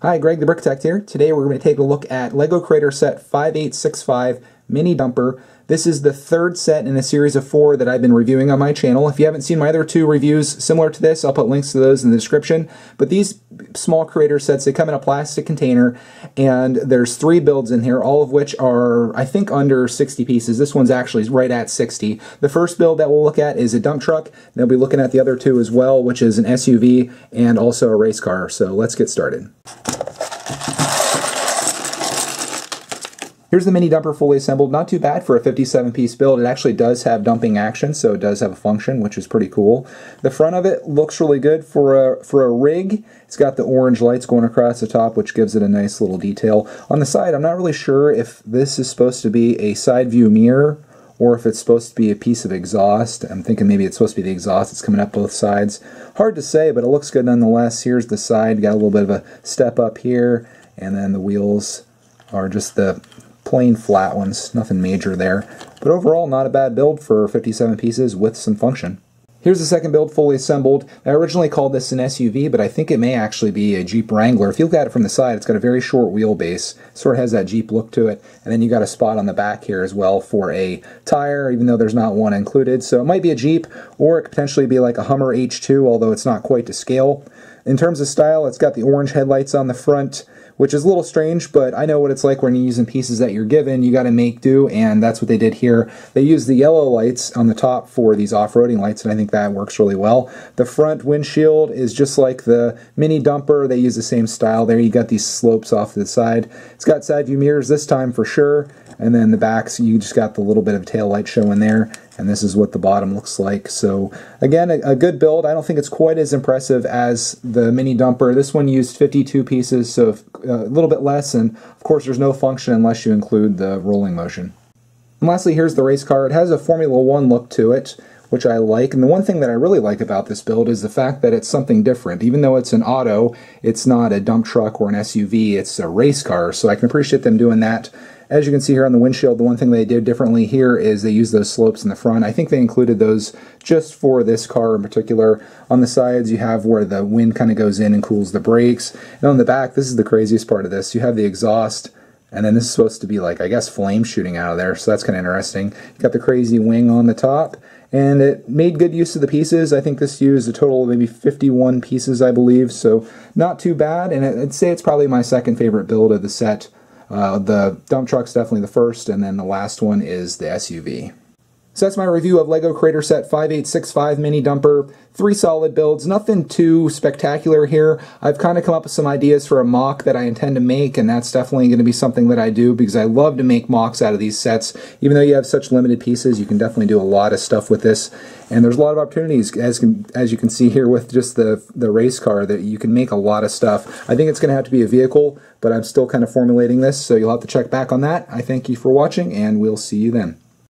Hi, Greg the Brickitect here. Today we're going to take a look at LEGO Creator Set 5865 Mini Dumper. This is the third set in a series of 4 that I've been reviewing on my channel. If you haven't seen my other 2 reviews similar to this, I'll put links to those in the description. But these small creator sets, they come in a plastic container, and there's 3 builds in here, all of which are, I think, under 60 pieces. This one's actually right at 60. The first build that we'll look at is a dump truck. They'll be looking at the other 2 as well, which is an SUV and also a race car. So let's get started. Here's the mini dumper fully assembled. Not too bad for a 57-piece build. It actually does have dumping action, so it does have a function, which is pretty cool. The front of it looks really good for a rig. It's got the orange lights going across the top, which gives it a nice little detail. On the side, I'm not really sure if this is supposed to be a side view mirror or if it's supposed to be a piece of exhaust. I'm thinking maybe it's supposed to be the exhaust that's coming up both sides. Hard to say, but it looks good nonetheless. Here's the side. Got a little bit of a step up here, and then the wheels are just the plain flat ones, nothing major there. But overall, not a bad build for 57 pieces with some function. Here's the second build fully assembled. I originally called this an SUV, but I think it may actually be a Jeep Wrangler. If you look at it from the side, it's got a very short wheelbase. Sort of has that Jeep look to it. And then you got a spot on the back here as well for a tire, even though there's not one included. So it might be a Jeep, or it could potentially be like a Hummer H2, although it's not quite to scale. In terms of style, it's got the orange headlights on the front, which is a little strange, but I know what it's like when you're using pieces that you're given. You got to make do, and that's what they did here. They used the yellow lights on the top for these off-roading lights, and I think that works really well. The front windshield is just like the mini dumper. They use the same style there. You got these slopes off to the side. It's got side view mirrors this time for sure, and then the back, so you just got the little bit of tail light showing there. And this is what the bottom looks like. So again, a good build. I don't think it's quite as impressive as the mini dumper. This one used 52 pieces, so a little bit less, and of course there's no function unless you include the rolling motion. And lastly, here's the race car. It has a Formula 1 look to it, which I like. And the one thing that I really like about this build is the fact that it's something different. Even though it's an auto, it's not a dump truck or an SUV, it's a race car. So I can appreciate them doing that. As you can see here on the windshield, the one thing they did differently here is they used those slopes in the front. I think they included those just for this car in particular. On the sides, you have where the wind kind of goes in and cools the brakes. And on the back, this is the craziest part of this. You have the exhaust, and then this is supposed to be like, I guess, flame shooting out of there, so that's kind of interesting. You got the crazy wing on the top, and it made good use of the pieces. I think this used a total of maybe 51 pieces, I believe, so not too bad, and I'd say it's probably my second favorite build of the set. The dump truck's definitely the first, and then the last one is the SUV. So that's my review of LEGO Creator Set 5865 Mini Dumper. 3 solid builds, nothing too spectacular here. I've kind of come up with some ideas for a mock that I intend to make, and that's definitely going to be something that I do because I love to make mocks out of these sets. Even though you have such limited pieces, you can definitely do a lot of stuff with this. And there's a lot of opportunities, as you can see here with just the race car, that you can make a lot of stuff. I think it's going to have to be a vehicle, but I'm still kind of formulating this, so you'll have to check back on that. I thank you for watching, and we'll see you then.